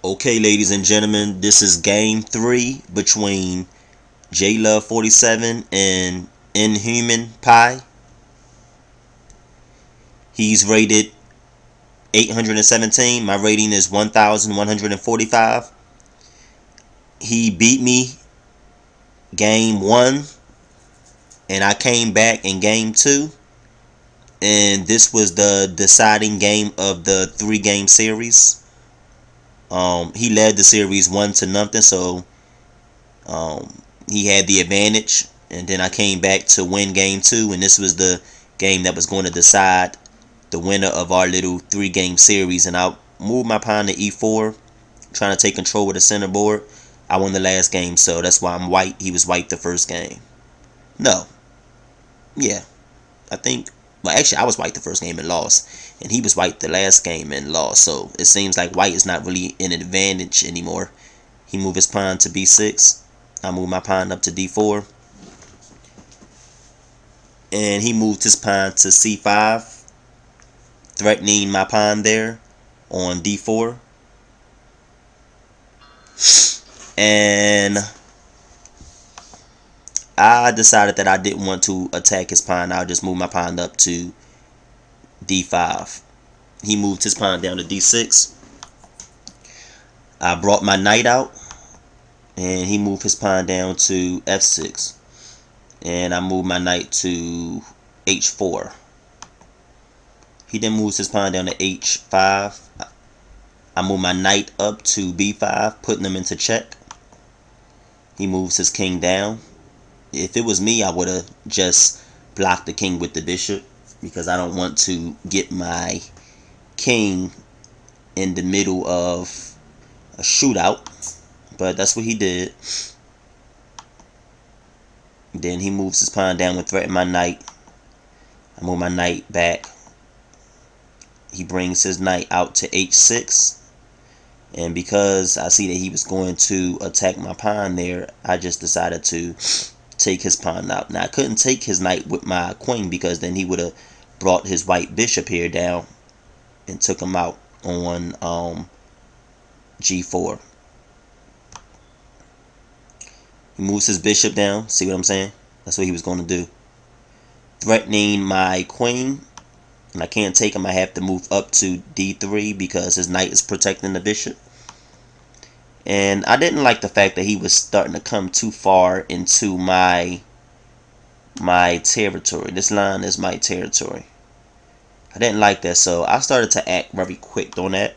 Okay, ladies and gentlemen, this is game 3 between JLove47 and inhumanepie. He's rated 817. My rating is 1145. He beat me game 1, and I came back in game 2. And this was the deciding game of the 3-game series. He led the series 1-0, so he had the advantage, and then I came back to win game 2, and this was the game that was going to decide the winner of our little 3-game series. And I moved my pawn to e4, trying to take control of the center board. I won the last game, so that's why I'm white. He was white the first game. No. Yeah. I think, well, actually, I was white the first game and lost, and he was white the last game and lost. So it seems like white is not really in an advantage anymore. He moved his pawn to b6. I moved my pawn up to d4. And he moved his pawn to c5, threatening my pawn there on d4. And I decided that I didn't want to attack his pawn. I'll just move my pawn up to d5. He moved his pawn down to d6. I brought my knight out, and he moved his pawn down to f6. And I moved my knight to h4. He then moves his pawn down to h5. I move my knight up to b5, putting him into check. He moves his king down. If it was me, I would have just blocked the king with the bishop, because I don't want to get my king in the middle of a shootout. But that's what he did. Then he moves his pawn down and threaten my knight. I move my knight back. He brings his knight out to h6. And because I see that he was going to attack my pawn there, I just decided to take his pawn out. Now, I couldn't take his knight with my queen, because then he would have brought his white bishop here down and took him out on g4. He moves his bishop down. See what I'm saying? That's what he was going to do. Threatening my queen. And I can't take him. I have to move up to d3 because his knight is protecting the bishop. And I didn't like the fact that he was starting to come too far into my territory. This line is my territory. I didn't like that, so I started to act very quick on that.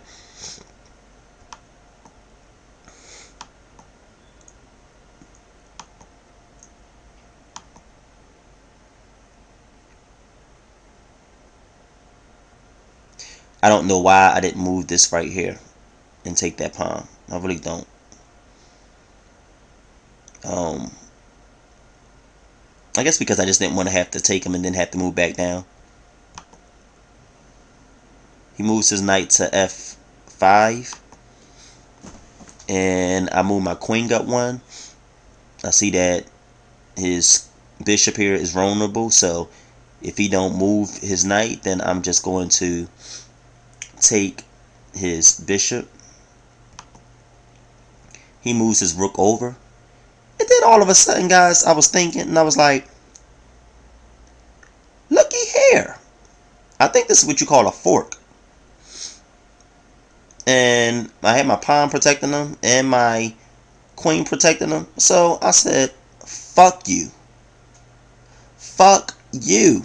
I don't know why I didn't move this right here and take that pawn. I really don't. I guess because I just didn't want to have to take him and then have to move back down. He moves his knight to f5. And I move my queen up 1. I see that his bishop here is vulnerable, so if he don't move his knight, then I'm just going to take his bishop. He moves his rook over. And then all of a sudden, guys, I was thinking, and I was like, looky here. I think this is what you call a fork. And I had my pawn protecting him and my queen protecting him. So I said, fuck you. Fuck you.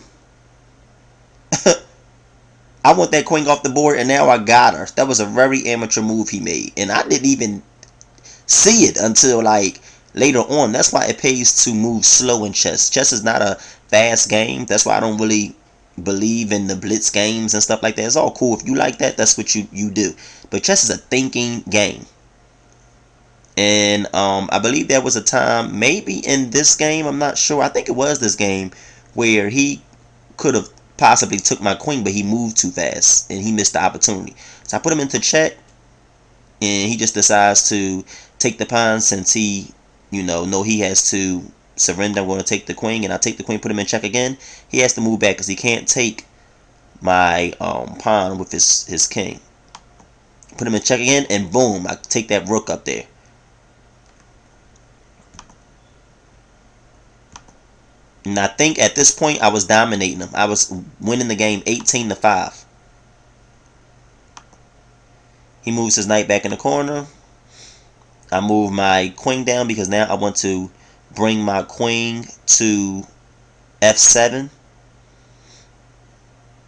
I want that queen off the board, and now I got her. That was a very amateur move he made. And I didn't even see it until like later on. That's why it pays to move slow in chess. Chess is not a fast game. That's why I don't really believe in the blitz games and stuff like that. It's all cool. If you like that, that's what you do. But chess is a thinking game. And I believe there was a time, maybe in this game, I'm not sure. I think it was this game, where he could have possibly took my queen, but he moved too fast and he missed the opportunity. So I put him into check, and he just decides to take the pawn since he, know he has to surrender. I'm going to take the queen, and I take the queen, put him in check again. He has to move back because he can't take my pawn with his king. Put him in check again, and boom, I take that rook up there. And I think at this point I was dominating him. I was winning the game 18-5. He moves his knight back in the corner. I move my queen down because now I want to bring my queen to f7.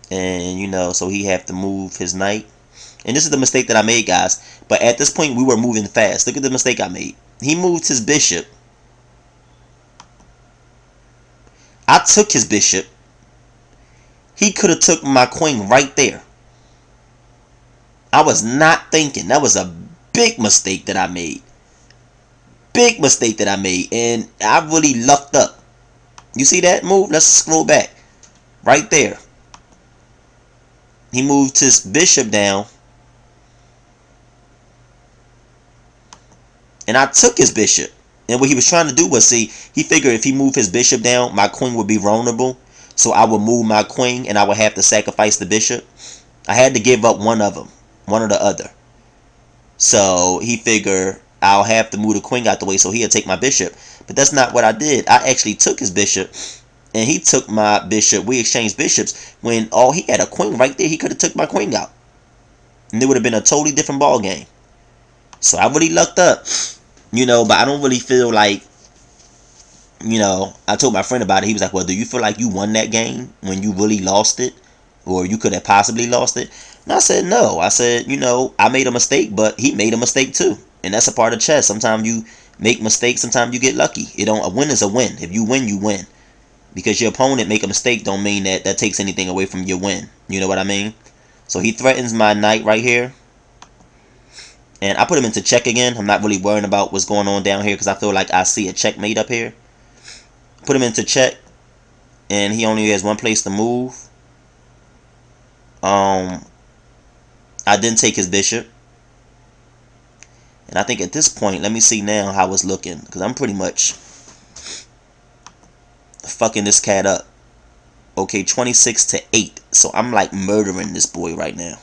And, you know, so he have to move his knight. And this is the mistake that I made, guys. But at this point, we were moving fast. Look at the mistake I made. He moved his bishop. I took his bishop. He could have took my queen right there. I was not thinking. That was a big mistake that I made. Big mistake that I made. And I really lucked up. You see that move? Let's scroll back. Right there. He moved his bishop down. And I took his bishop. And what he was trying to do was, see, he figured if he moved his bishop down, my queen would be vulnerable. So I would move my queen and I would have to sacrifice the bishop. I had to give up one of them. One or the other. So he figured I'll have to move the queen out the way so he'll take my bishop. But that's not what I did. I actually took his bishop. And he took my bishop. We exchanged bishops. When he had a queen right there, he could have took my queen out. And it would have been a totally different ball game. So I really lucked up. You know, but I don't really feel like, you know, I told my friend about it. He was like, well, do you feel like you won that game when you really lost it? Or you could have possibly lost it? And I said, no. I said, you know, I made a mistake, but he made a mistake too. And that's a part of chess. Sometimes you make mistakes. Sometimes you get lucky. A win is a win. If you win, you win. Because your opponent make a mistake don't mean that that takes anything away from your win. You know what I mean? So he threatens my knight right here. And I put him into check again. I'm not really worrying about what's going on down here because I feel like I see a checkmate up here. Put him into check. And he only has one place to move. I didn't take his bishop. And I think at this point, let me see now how it's looking. Because I'm pretty much fucking this cat up. Okay, 26-8. So I'm like murdering this boy right now.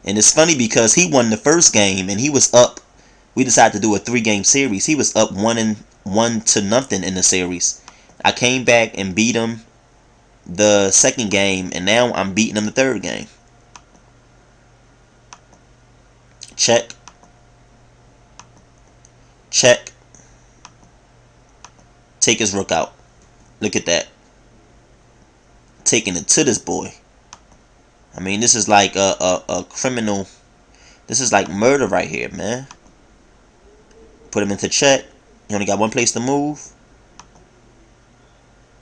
And it's funny because he won the first game and he was up. We decided to do a 3-game series. He was up 1-0 in the series. I came back and beat him the second game, and now I'm beating him the third game. Check. Check. Take his rook out. Look at that. Taking it to this boy. I mean, this is like a criminal. This is like murder right here, man. Put him into check. He only got one place to move.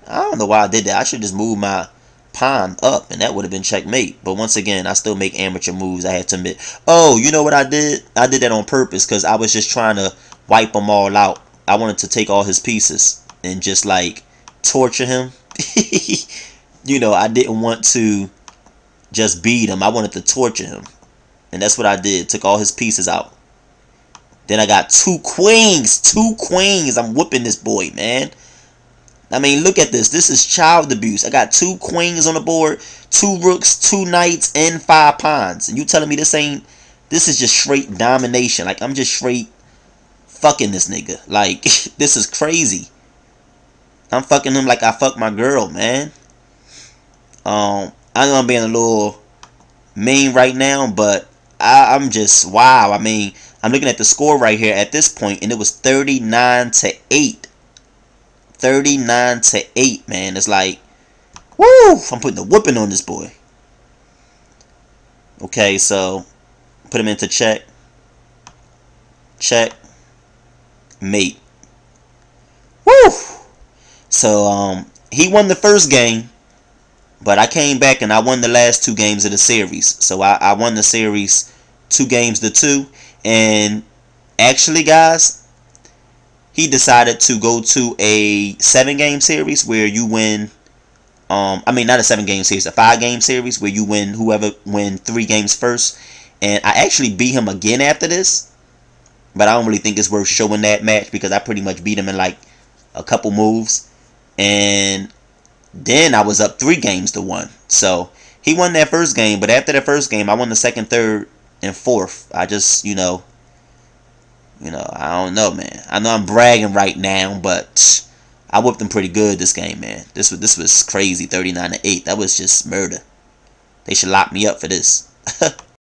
I don't know why I did that. I should just move my pawn up, and that would have been checkmate. But once again, I still make amateur moves. I had to admit. Oh, you know what I did? I did that on purpose because I was just trying to wipe them all out. I wanted to take all his pieces and just like torture him. You know, I didn't want to just beat him. I wanted to torture him. And that's what I did. Took all his pieces out. Then I got 2 queens. 2 queens. I'm whooping this boy, man. I mean, look at this. This is child abuse. I got 2 queens on the board, 2 rooks, 2 knights, and 5 pawns. And you telling me this is just straight domination. Like, I'm just straight fucking this nigga. Like, this is crazy. I'm fucking him like I fuck my girl, man. I know I'm being a little mean right now, but I'm just, wow. I mean, I'm looking at the score right here at this point, and it was 39-8. 39-8, man. It's like, woo! I'm putting the whooping on this boy. Okay, so put him into check. Check. Mate. Woo! So, he won the first game. But I came back and I won the last 2 games of the series. So I won the series 2-2. And actually, guys, he decided to go to a 7-game series where you win. I mean, not a 7-game series, a 5-game series where you win whoever win 3 games first. And I actually beat him again after this. But I don't really think it's worth showing that match because I pretty much beat him in like a couple moves. And then I was up 3-1. So he won that first game, but after the first game, I won the second, third, and fourth. I just, I don't know, man. I know I'm bragging right now, but I whooped them pretty good this game, man. This was crazy. 39-8. That was just murder. They should lock me up for this.